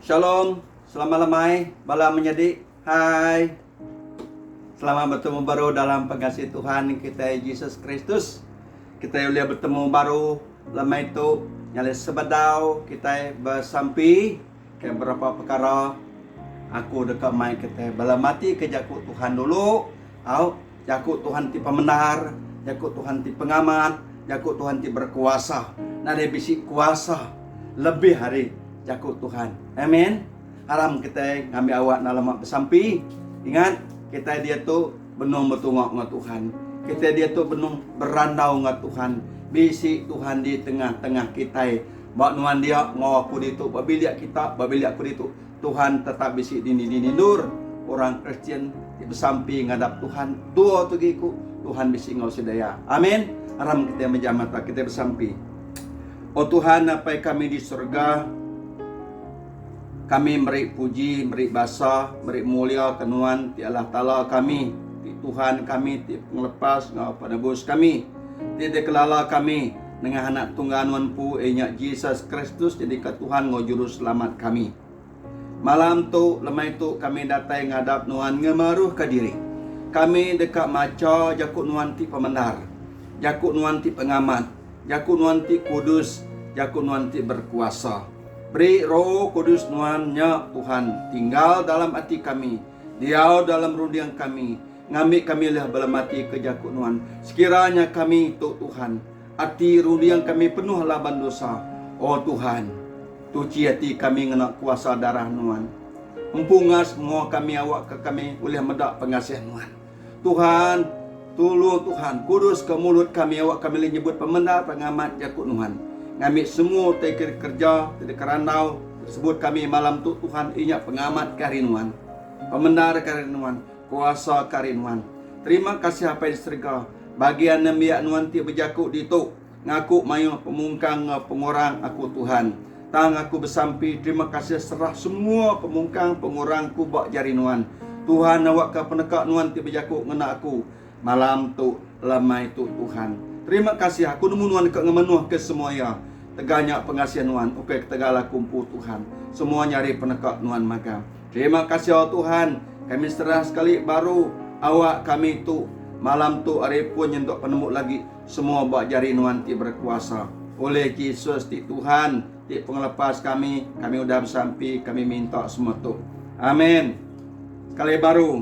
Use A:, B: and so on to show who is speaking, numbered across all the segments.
A: Shalom, selamat lemai, bala menjadi. Hai, selamat bertemu baru dalam pengasih Tuhan kita Yesus Kristus. Kita boleh bertemu baru lemai itu nyale sebadau kita bersampi ke beberapa perkara. Aku dekat mai kita bala mati ke jakut Tuhan dulu. Jakut Tuhan ti pemenar, jakut Tuhan ti pengamat, jakut Tuhan ti berkuasa. Nade bisi kuasa lebih hari jakut Tuhan. Amin. Haram kita ngambil awak dalam bersampi. Ingat, kita dia tu benung bertungak dengan Tuhan. Kita dia tu benung berandau dengan Tuhan. Bisi Tuhan di tengah-tengah kita. Bak nuan dia ngawaku ditu, babiliak kita, babiliak aku ditu. Tuhan tetap bisi dini nur. Orang Kristian bersampi ngadap Tuhan. Dua tu giku, Tuhan bisi ngau sedaya. Amin. Haram kita menjamata, kita bersampi. Oh Tuhan, apa kami di surga, kami beri puji, beri basa, beri mulia kenuan ti Allah Ta'ala kami, ti Tuhan kami, ti penglepas ngau penebus kami, ti dekelala kami dengan anak tungganuan pu enyak Jesus Kristus jadi ke Tuhan ngau juru selamat kami. Malam tu lemai tu kami datai ngadap nuan ngemaruh ke diri. Kami dekat maca jakut nuan ti pemenar, jakut nuan ti pengamat, jakut nuan ti kudus, jakut nuan ti berkuasa. Beri Roh Kudus nuannya Tuhan tinggal dalam hati kami, diau dalam rundiang kami, ngambil kami lah belamati ke jakut nuan. Sekiranya kami tu Tuhan, hati rundiang kami penuh laban dosa. Oh Tuhan, tuci hati kami ngena kuasa darah nuan. Empungas semua kami awak ke kami boleh medak pengasihan nuan. Tuhan, tolong Tuhan, kudus ke mulut kami awak kami boleh nyebut pemendah pengamat jakut nuan. Ngambil semua tekir kerja, tidak kerandau, sebut kami malam tu Tuhan inyak pengamat karinuan, pemendar karinuan, kuasa karinuan. Terima kasih apa yang serga, bagian nembiak nuan ti berjakut di tu, ngaku mayu pemungkang pengorang aku Tuhan. Tang aku bersampi, terima kasih serah semua pemungkang pengorang ku bak jari nuan. Tuhan awak ke penekak nuan ti berjakut ngena aku, malam tu lamai tu Tuhan. Terima kasih aku nemu nuan dekat ngemenuh ke semua ya. Teganya pengasihan nuan, upaya tegala kumpu Tuhan. Semua nyari penekak nuan maka. Terima kasih oh Tuhan. Kami serah sekali baru awak kami tu malam tu hari pun nyentuk penemuk lagi semua bak jari nuan ti berkuasa. Oleh Yesus ti Tuhan, ti penglepas kami udah bersampi, kami minta semua tu. Amin. Sekali baru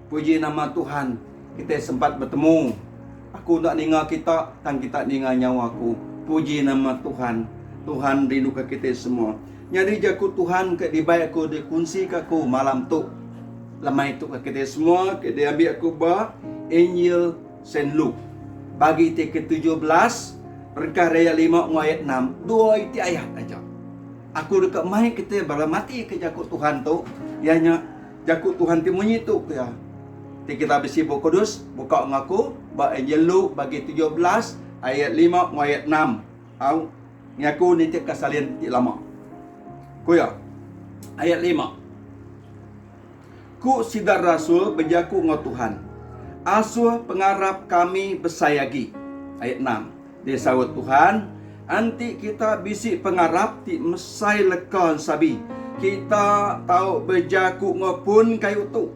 A: puji nama Tuhan, kita sempat bertemu. Aku nak ninga kita, dan kita ninga nyawa aku. Puji nama Tuhan. Tuhan rindu ke kita semua. Jadi jakut Tuhan ke dibaik aku, dikunci ke aku malam tu. Lemai tu ke kita semua, ke dia ambil aku bah Injil Saint Luke. Bagi ti ke-17, Rekah Raya 5 ayat 6. Dua itu ayat aja. Aku dekat mai kita bermati ke jakut Tuhan tu. Ianya jakut Tuhan ti menyitu ya. Kita bersibuk kudus, buka ngaku, bak Injil Luke bagi 17 ayat 5 ayat 6. Au ngaku ni tik kasalian ti lama. Kuya. Ayat 5. Ku sidar rasul berjaku ngau Tuhan. Asuh pengarap kami bersayagi. Ayat 6. Dia sawut Tuhan, anti kita bisi pengarap ti mesai lekon sabi. Kita tahu berjaku ngopun kayu tu.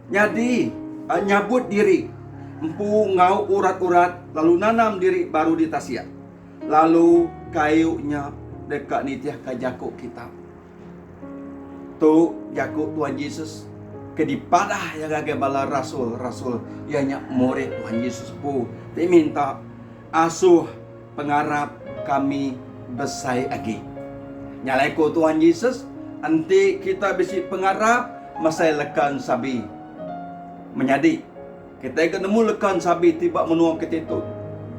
A: Jadi nyabut diri, empu ngau urat-urat, lalu nanam diri baru di tasia. Lalu kayunya dekat nitiah ke jakuk kita. Tu jakuk Tuhan Yesus kedipadah yang gagal bala rasul ianya murid Tuhan Yesus pu. Dia minta asuh pengarap kami besai lagi. Nyalaiku Tuhan Yesus, nanti kita bisi pengarap masai lekan sabi. Menjadi kita ketemu lekan sabi tiba menuang kita itu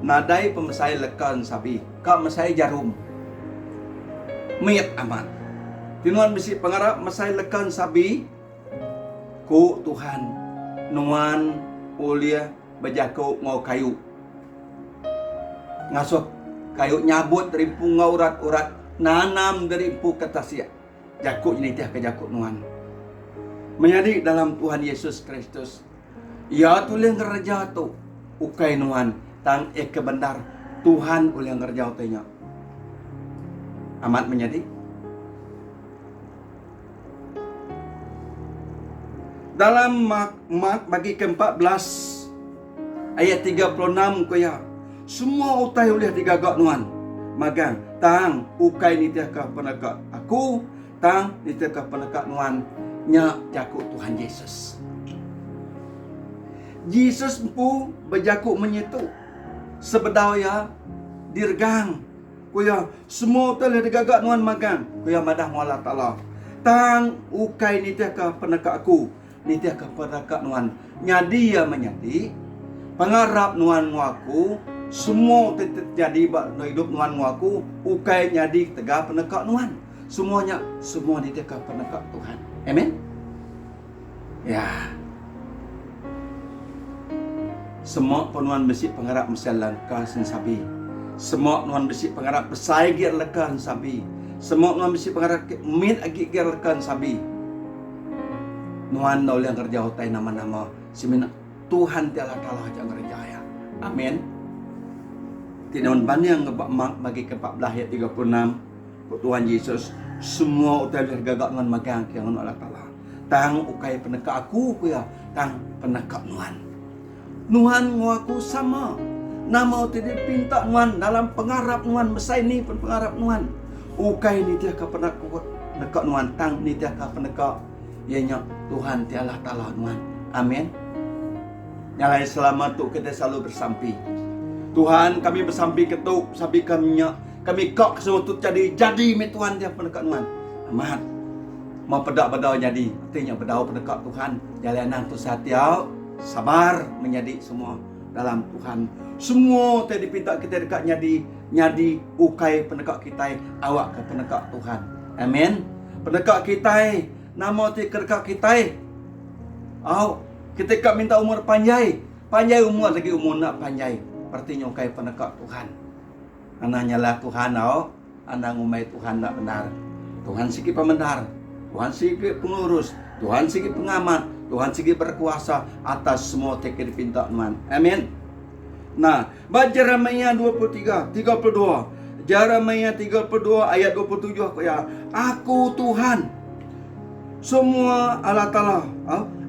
A: nadai pemesai lekan sabi kak mesai jarum miat amat tinuan bisi pengarap mesai lekan sabi ku Tuhan nuan ulia berjaku ngau kayu ngasuh kayu nyabut dari ngau urat-urat nanam dari ketasia jakuk ini tiah ke jakuk nuan menjadi dalam Tuhan Yesus Kristus. Ya tulen ngerja tu ukai nuan tang ke bandar Tuhan uleng ngerja tanya. Amat menjadi Dalam Mak bagi ke-14 ayat 36 kuya. Semua utai oleh digagak nuan. Magang tang ukai ni tiaka penakak aku, tang ni tiaka penakak nuan nya jakuk Tuhan Yesus. Yesus pu berjakuk menyetu. Sebedau ya dirgang kuya semua utai oleh digagak nuan magang kuya madah muala ta'ala. Tang ukai ni tiaka penakak aku, ni tiaka penakak nuan. Nyadi ya menyadi pangarap nuan ngaku semua terjadi dalam hidup nuan ngaku ukai nyadi tegak penekak nuan semuanya semua di tegak penekak Tuhan. Amen. Ya. Semua penuan besi pengarap mesalan ka sensabi. Semua nuan besi pengarap pesai gir lekan sabi. Semua nuan besi pengarap min agi gir lekan sabi. Nuan daul yang kerja hotai nama-nama simina Tuhan tiala talah jangan kerjaya. Amin. Tidak banding bagi ke-14 ayat 36 Tuhan Yesus semua utai gagak nuan magang yang Allah Taala. Tang ukai penekak aku kuya, tang penekak nuan. Nuan ngaku sama. Nama utai pinta nuan dalam pengarap nuan mesai ni pun pengarap nuan. Ukai ni dia ka penekak nuan, tang ni dia ka penekak ianya Tuhan ti Allah Taala nuan. Amin. Nyalai selamat tu kita selalu bersampi. Tuhan kami bersampi ketuk sampai kami kok kesuatu jadi mi Tuhan dia pendekat Tuhan. Amat. Mau pedak bedau jadi, artinya bedau pendekat Tuhan. Jalanan tu satiau sabar menjadi semua dalam Tuhan. Semua tadi pinta kita dekat nyadi ukai pendekat kita awak ke pendekat Tuhan. Amin. Pendekat kita nama ti dekat kita. Ketika minta umur panjang umur lagi umur nak panjang. Artinya ukai pendekat Tuhan. Anaknya lah Tuhan anak umai Tuhan nak benar. Tuhan sikit pembenar, Tuhan sikit pengurus, Tuhan sikit pengamat, Tuhan sikit berkuasa atas semua tekir pinta Tuhan. Amin. Nah, baca Jeremia 32. Jeremia 32 ayat 27 aku ya. Aku Tuhan semua Allah Taala.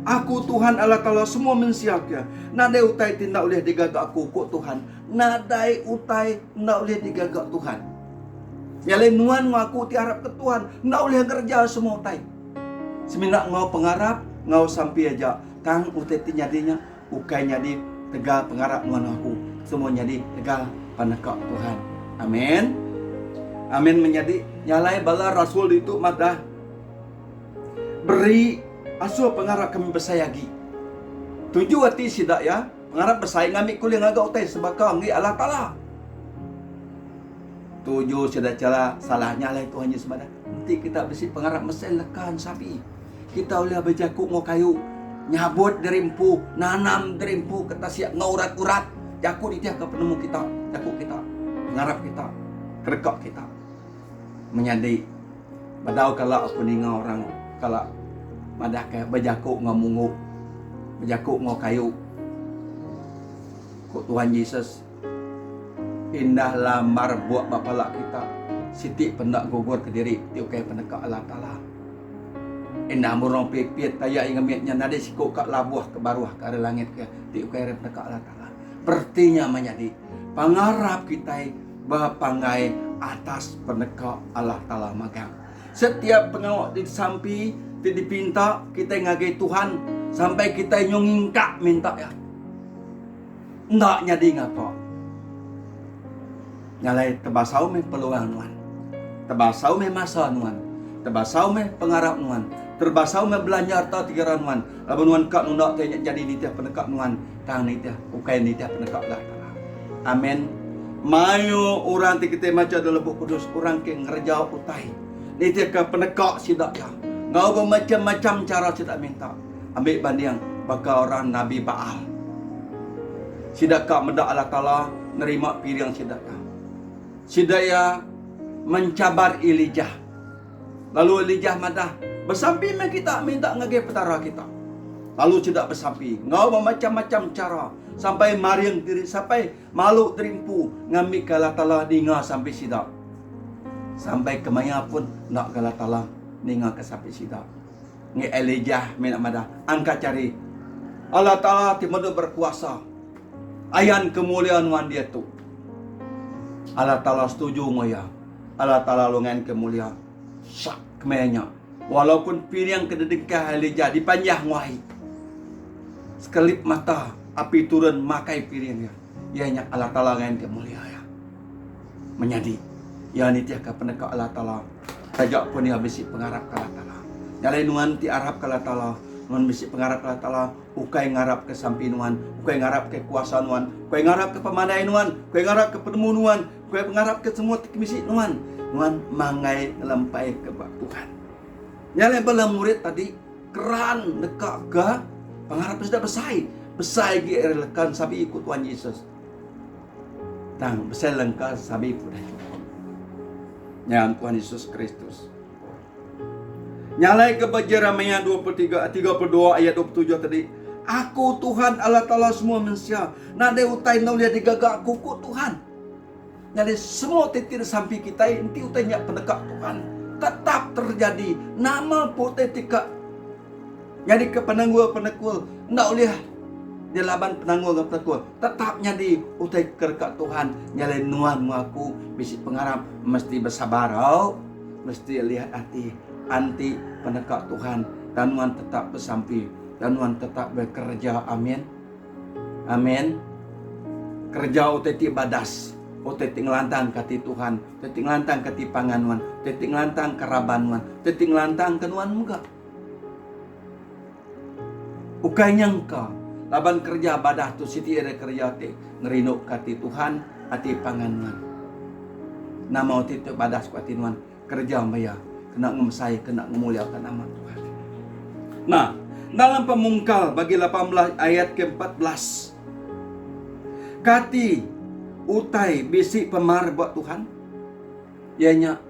A: Aku Tuhan Allah Taala semua mensiap ya. Nadai utai tindak oleh digagak aku kok Tuhan. Nadai utai ndak oleh digagak Tuhan. Yale nuan ngaku ti harap ke Tuhan, ndak oleh kerja semua utai. Semindak ngau pengarap, ngau sampai aja. Kang utai ti nyadinya ukai nyadi tegal pengarap nuan aku. Semua nyadi tegal panekak Tuhan. Amin. Amin menjadi nyalai bala rasul itu madah beri asuh pengarap kami bersayagi. Tujuh hati sidak ya. Pengarap bersaing ngamik kuliah ngagak utai sebakau ngi Allah Ta'ala. Tujuh sidak cala salahnya lah Tuhan Yesus mana. Nanti kita besi pengarap mesin lekan sapi. Kita oleh berjakuk ngau kayu. Nyabut derimpu. Nanam derimpu. Kita siap ngaurat-urat. Jakuk dia ke penemu kita. Jakuk kita. Pengarap kita. Kerekak kita. Menyadi. Badau kalau aku ningau orang. Kalau madah ke berjakuk ngau mungu. Berjakuk ngau kayu. Kok Tuhan Yesus indah lamar buat bapalak kita. Siti pendak gugur ke diri. Tiukai pendekat Allah Ta'ala. Indah murong pipit. Tayak yang ngemitnya nade sikuk kak labuah ke baruah ke arah langit ke. Tiukai pendekat Allah Ta'ala. Bertinya menjadi pangarap kita berpanggai atas pendekat Allah Ta'ala magang. Setiap pengawak di sampi dipinta kita ngagai Tuhan sampai kita nyongingkak minta ya. Ndak nyadi ngapa. Nyalai tebasau me peluang nuan. Tebasau me masa nuan. Tebasau me pengarap nuan. Terbasau me belanja harta tigaran nuan. Lalu nuan kak nundak tanya jadi nitiah pendekat nuan. Tang nitiah ukai nitiah pendekat Allah Ta'ala. Amin. Mayu orang ti kita maca dalam buku kudus orang ke ngerjau utai. Nitiah ke pendekat sidak ya. Ngau bermacam-macam cara sidak minta. Ambil banding bakal orang Nabi Baal. Sidakah medak Allah Ta'ala nerima piring sidakah. Sidaya mencabar Elijah. Lalu Elijah madah bersampi me kita minta ngage petara kita. Lalu sidak bersampi. Ngau macam-macam cara. Sampai maring diri, sampai malu terimpu. Ngambil ke Allah Ta'ala ninga sampai sidak. Sampai kemaya pun nak ke Allah Ta'ala ninga ke sampai sidak. nge Elijah minat madah angkat cari Allah Ta'ala timadu berkuasa ayan kemuliaan wan dia tu Allah Ta'ala setuju ngoya Allah Ta'ala longan kemuliaan sak kemenya walaupun pilihan kededekah Elijah dipanjah nguai sekelip mata api turun makai pilihannya ianya Allah Ta'ala ngan kemuliaan ya menjadi ya nitiah ka peneka Allah Ta'ala tajak pun dia besi pengarap ka Allah Ta'ala nyalai nuan ti arab ka Allah Ta'ala nuan besi pengarap ka Allah Ta'ala ukai ngarap ke sampinuan ukai ngarap ke kuasa nuan ukai ngarap ke pemanai nuan ukai ngarap ke penemu nuan ukai ngarap ke semua misi nuan mangai ngelampai ke bak Tuhan nyalai bala murid tadi keran nekak ke pengarap sudah besai gi erlekan sabi ikut Tuhan Yesus tang besai lengkap sabi pudah yang Tuhan Yesus Kristus. Nyalai ke Jeremia 32 ayat 27 tadi. Aku Tuhan Allah Ta'ala semua manusia. Nade utai nau lihat digagak aku Tuhan. Nyalai semua titir sampai kita inti utai nyak pendekat Tuhan. Tetap terjadi. Nama putih tika. Jadi ke penangguh. Ndak lihat. Di laban penangguh penangguh. Tetap nyadi utai kerkat Tuhan. Nyalai nuan aku bisi pengarap mesti bersabar. Mesti lihat hati anti pendekat Tuhan. Dan nuan tetap bersampi. Dan nuan tetap bekerja. Amin. Amin. Kerja utai ti badas. Utai ti ngelantang kati Tuhan. Utai ti ngelantang kati panganuan. Utai ti ngelantang kerabanuan. Utai ti ngelantang kenuan muka. Ukai nyangka. Laban kerja badah tu siti ada kerja ti ngerinuk kati Tuhan ati panganuan. Nama uti tu badah kuati nuan kerja maya kena ngemsai kena memuliakan nama Tuhan. Nah, dalam pemungkal bagi 18 ayat ke-14. Kati utai bisi pemar buat Tuhan. Ianya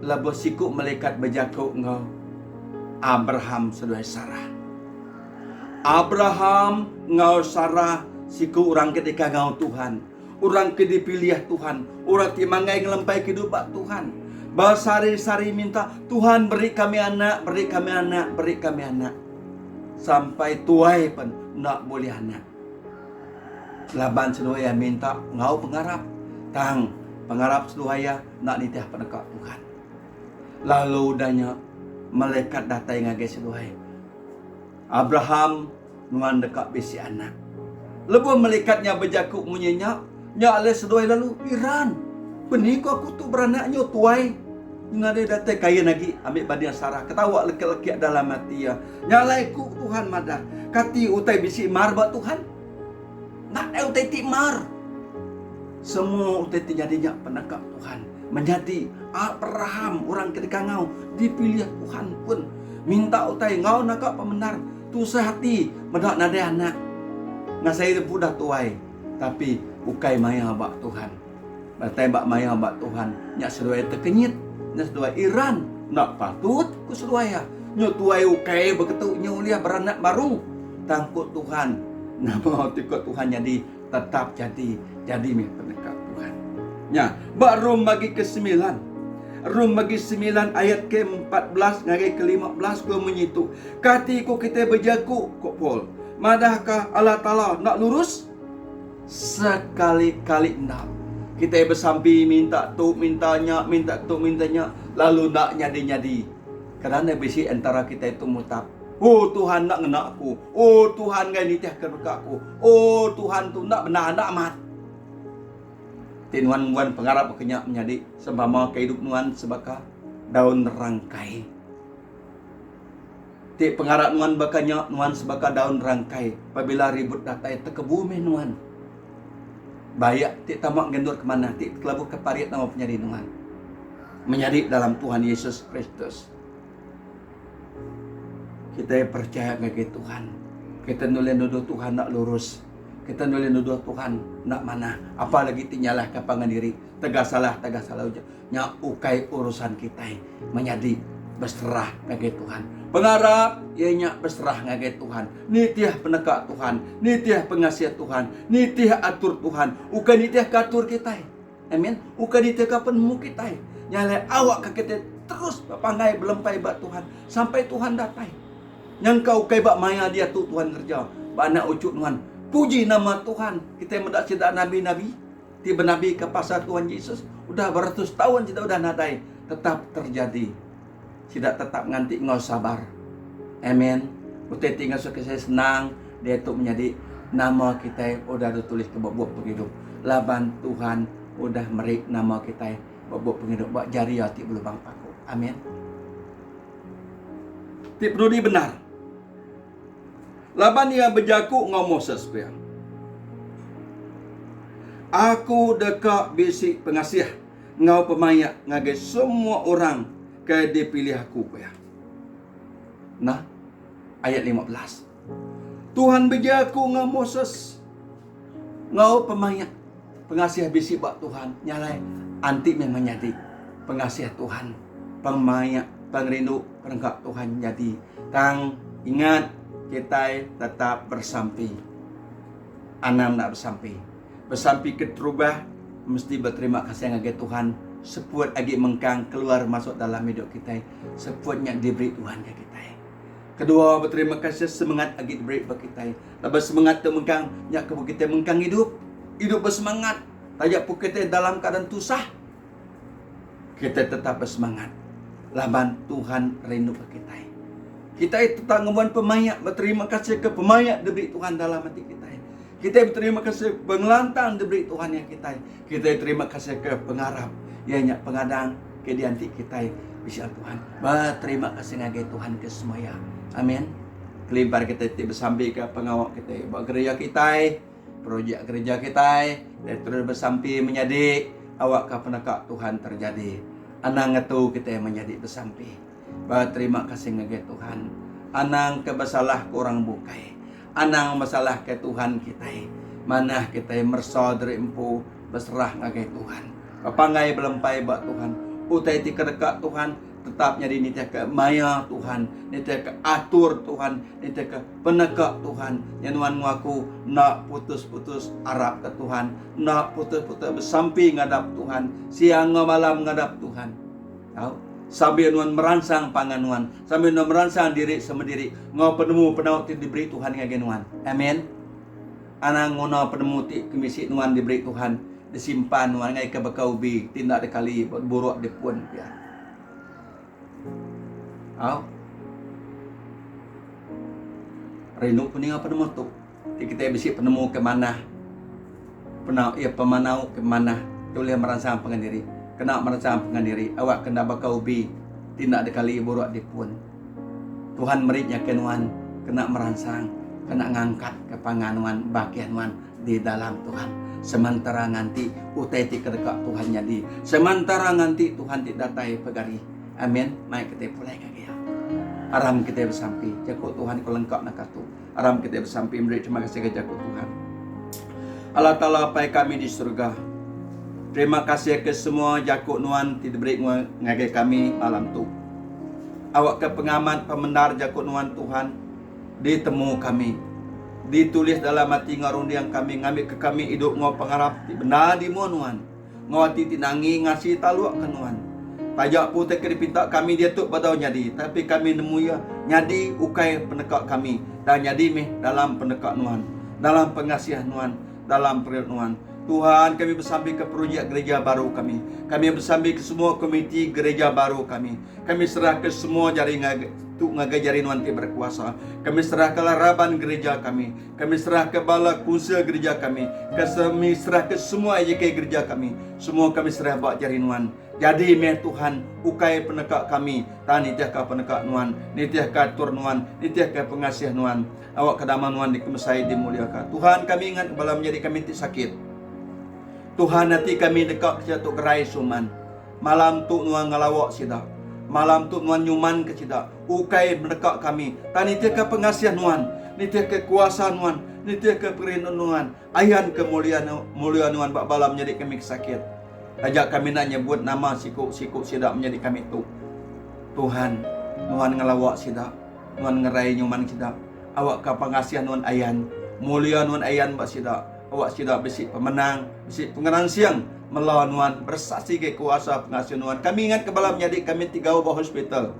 A: labo siku malaikat berjaku ngau Abraham sedoi Sarah. Abraham ngau Sarah siku orang ketika ngau Tuhan. Orang kedipilih Tuhan. Orang timangai ngelempai kehidupan Tuhan. Basari-sari minta Tuhan beri kami anak, beri kami anak, beri kami anak. Sampai tuai pun nak boleh anak. Laban seluaya minta ngau pengarap. Tang pengarap seluaya nak nitih pendekat Tuhan. Lalu danya malaikat datang ngagai seluaya. Abraham nuan dekat besi anak. Lebu malaikatnya berjakuk munyinya. Nya ale sedoi lalu Iran. Peniku aku tu beranaknya tuai. Ngade datang kaya lagi ambil badian Sarah. Ketawa leki-leki dalam hati ya. Nyalai ku Tuhan madah. Kati utai bisi mar buat Tuhan. Nak utai ti mar. Semua utai ti jadinya pendekat Tuhan. Menjadi Abraham orang ketika ngau dipilih Tuhan pun. Minta utai ngau nakak pemenar. Tu sehati medak nade anak. Ngasai budak tuai. Tapi ukai maya bak Tuhan. Batai bak maya bak Tuhan. Nyak seduai terkenyit. Nyak seduai Iran. Nak patut ku seduai ya. Nyak tuai ukai begitu nyuliah beranak baru. Tangkut Tuhan. Nama tikut Tuhan jadi tetap jadi mi pendekat Tuhan. Nya bak Rom bagi ke-9. Rom bagi 9 ayat ke-14 ngagai ke-15 ku menyitu. Katiku kita berjaku kok Paul. Madahkah Allah Ta'ala nak lurus? Sekali-kali nak. Kita bersampi minta tu mintanya, minta tu mintanya, lalu nak nyadi-nyadi. Kerana bisi antara kita itu mutap. Oh Tuhan nak ngena aku. Oh Tuhan ngai nitih kerja aku. Oh Tuhan tu nak benar nak amat. Nuan pengarap kenyak menjadi sembama kehidup nuan sebagai daun rangkai. Ti pengarap nuan bakanya nuan sebagai daun rangkai. Apabila ribut datai tekebumi nuan. Bayak ti tamak gendur kemana ti kelabu keparit nama penyadi nuan. Menjadi dalam Tuhan Yesus Kristus. Kita percaya ke Tuhan. Kita nulis Tuhan nak lurus. Kita nulis nuduh Tuhan nak mana. Apalagi tinyalah kapangan diri. Tegasalah uja. Nya ukai urusan kita menjadi berserah ngagai Tuhan. Pengarap ianya berserah ngagai Tuhan. Nitiah penegak Tuhan. Nitiah pengasihat Tuhan. Nitiah atur Tuhan. Ukai nitiah katur kita. Amin. Ukai nitiah kapenemu kita. Nyalai awak ke kita terus papangai belempai bat Tuhan sampai Tuhan datang. Yang kau kai bak maya dia tu Tuhan kerja. Bak anak ucuk Tuhan. Puji nama Tuhan. Kita mendak cerita nabi-nabi. Tiba nabi ke pasal Tuhan Yesus. Udah beratus tahun kita udah nadai. Tetap terjadi. Tidak tetap nganti ngau sabar. Amen. Utai tinggal suka saya senang. Dia tu menjadi nama kita udah ditulis ke buat penghidup. Laban Tuhan udah merik nama kita buat penghidup. Buat jari hati belum paku. Amin. Tip Rudi benar. Laban ia berjaku ngau Moses pia. Aku dekat bisi pengasih ngau pemayak ngagai semua orang ke dipilih aku pia. Nah, ayat 15. Tuhan berjaku ngau Moses ngau pemayak pengasih bisi bak Tuhan nyalai anti memang jadi pengasih Tuhan, pemayak pengrindu perengkap Tuhan jadi. Tang ingat kita tetap bersampi. Anam nak bersampi. Bersampi keterubah mesti berterima kasih ngage Tuhan. Sepuat agi mengkang keluar masuk dalam hidup kita. Sepuatnya diberi Tuhan ke kita. Kedua berterima kasih semangat agi diberi bagi kita. Lepas semangat tu mengkang nyak ke kita mengkang hidup. Hidup bersemangat. Tajak pun kita dalam keadaan susah. Kita tetap bersemangat. Laban Tuhan rindu ke kita. Kita tetap ngebuan pemayak. Berterima kasih ke pemayak diberi Tuhan dalam hati kita. Kita berterima kasih pengelantang diberi Tuhan yang kita. Kita terima kasih ke pengarap. Ianya pengadang ke dianti kita. Bisa Tuhan. Berterima kasih ngagai Tuhan ke semuanya. Amin. Kelimpar kita bersambi ke pengawak kita. Buat gereja kita. Projek gereja kita. Dan terus bersampi menjadi. Awak ke penekak Tuhan terjadi. Anang itu kita menjadi bersampi. Berterima kasih ngagai Tuhan. Anang kebasalah kurang bukai. Anang masalah ke Tuhan kita. Mana kita mersa dari empu berserah ngagai Tuhan. Papangai belempai buat Tuhan. Utai ti kedekat Tuhan. Tetap jadi nitia ke maya Tuhan. Nitia ke atur Tuhan. Nitia ke penekak Tuhan. Yang ngaku nak putus-putus arab ke Tuhan. Nak putus-putus bersampi ngadap Tuhan. Siang malam ngadap Tuhan. Tahu? Sambil nuan merangsang pangan nuan, sambil nuan merangsang diri semediri, ngau penemu penau ti diberi Tuhan ngage nuan. Amin. Anang ngono penemu ti kemisi nuan diberi Tuhan, disimpan nuan ngai ke bekau bi, tindak dekali buruk depun ya. Au. Rindu kuning apa penemu tu? Ti kita bisi penemu ke mana? Penau ia pemanau ke mana? Boleh merangsang pangan diri. Kena merancang pengendiri. Awak kena bakau ubi. Tindak dekali buruk dipun. Tuhan meritnya kenuan. Kena merancang. Kena ngangkat ke panganuan. Bagianuan di dalam Tuhan. Sementara nanti uteti kedekat Tuhan jadi. Sementara nanti Tuhan tidak datai pegari. Amin. Mari kita mulai kaki ya. Aram kita bersampi. Jakut Tuhan kau lengkap nak katu. Aram kita bersampi. Beri terima kasih ke jakut Tuhan. Allah Ta'ala pai kami di surga. Terima kasih ke semua jakuk nuan tidak beri ngagai kami malam tu. Awak ke pengamat pembenar jakuk nuan Tuhan ditemu kami. Ditulis dalam hati ngarundi yang kami ngambil ke kami hidup ngau pengarap benar di nuan. Ngau hati tinangi ngasih taluak ke nuan. Tajak pun tak dipinta kami dia tu badau nyadi, tapi kami nemu ya nyadi ukai penekak kami dan nyadi meh dalam penekak nuan, dalam pengasihan nuan, dalam periuk nuan. Tuhan, kami bersambi ke projek gereja baru kami. Kami bersambi ke semua komiti gereja baru kami. Kami serah ke semua jaringan jari nuan ti berkuasa. Kami serah ke laraban gereja kami. Kami serah ke bala kunsil gereja kami. Kami serah ke semua AJK gereja kami. Semua kami serah buat jari nuan. Jadi meh Tuhan, ukai penekak kami. Tani tiah ka penekak nuan. Nitiah ka atur nuan. Nitiah ka pengasih nuan. Awak kedaman nuan dikemesai dimuliakan. Tuhan, kami ingat bala menjadi kami ti sakit. Tuhan nanti kami dekat jatuh gerai suman. Malam tu nuan ngalawak sida. Malam tu nuan nyuman ke sida. Ukai mendekat kami. Tani tiak ke pengasihan nuan. Ni tiak ke kuasa nuan. Ni tiak ke perlindungan nuan. Ayan kemuliaan nuan bak balam menjadi kami sakit. Ajak kami nak nyebut nama sikuk-sikuk sida menjadi kami tu. Tuhan, nuan ngalawak sida. Nuan ngerai nyuman sida. Awak ke pengasihan nuan ayan. Mulia nuan ayan bak sida. Awak sudah besi pemenang, besi pengeran siang melawan nuan bersaksi ke kuasa pengasihan nuan. Kami ingat ke balam jadi kami 3 ubah hospital.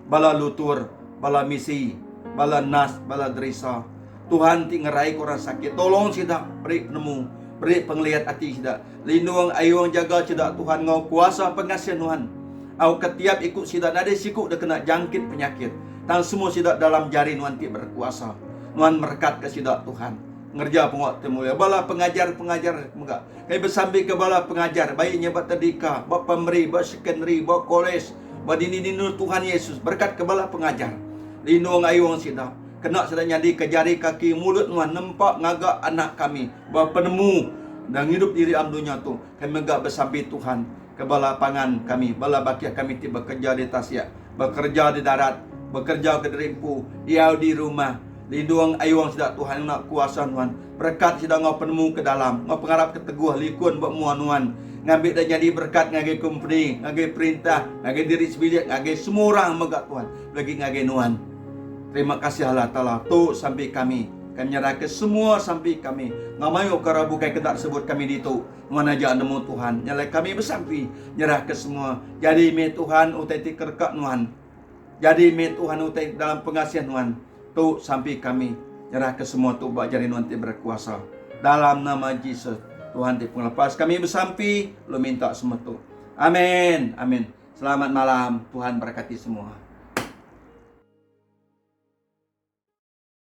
A: Bala lutur, bala misi, bala nas, bala derisa. Tuhan ti ngerai korang sakit. Tolong sida beri penemu, beri penglihat hati sida. Lindung ayung jaga sida Tuhan, ngau kuasa pengasihan Tuhan. Au ketiap ikut sida nade siku dah kena jangkit penyakit. Tang semua sida dalam jari Tuhan ti berkuasa. Tuhan berkat ke sida Tuhan. Ngerja pengok temulia bala pengajar enggak. Kai bersambi ke bala pengajar, baiknya buat terdika, buat pemberi, buat secondary, buat kolej, buat dini-dini Tuhan Yesus. Berkat ke bala pengajar. Lindung ayung sida. Kena sida nyadi ke jari kaki mulut Tuhan, nampak ngagak anak kami, buat penemu dan hidup diri am dunia tu. Kami enggak bersambi Tuhan ke bala pangan kami, bala bakiah kami ti bekerja di Tasya, bekerja di darat, bekerja ke Derimpu, iau di rumah. Lindung ayuang sida Tuhan nak kuasa Tuhan. Berkat sida ngau penemu ke dalam, ngau pengharap ke teguh likun buat muan Tuhan. Ngambil dan jadi berkat ngage company, ngage perintah, ngage diri sebilik, ngage semua orang megak Tuhan. Lagi ngage Tuhan. Terima kasih Allah Ta'ala. Tu sampai kami nyerahkan semua sampai kami. Ngamayu kara bukai kedak sebut kami di tu. Mana aja nemu Tuhan. Nyalai kami bersampi. Nyerahkan semua. Jadi me Tuhan utai ti kerkak Tuhan. Jadi me Tuhan utai dalam pengasihan Tuhan. Tu sampai kami nyerah ke semua tu buat jari Tuhan ti berkuasa. Dalam nama Yesus Tuhan ti penglepas kami bersampi. Lu minta semua tu. Amin. Amin. Selamat malam. Tuhan berkati semua.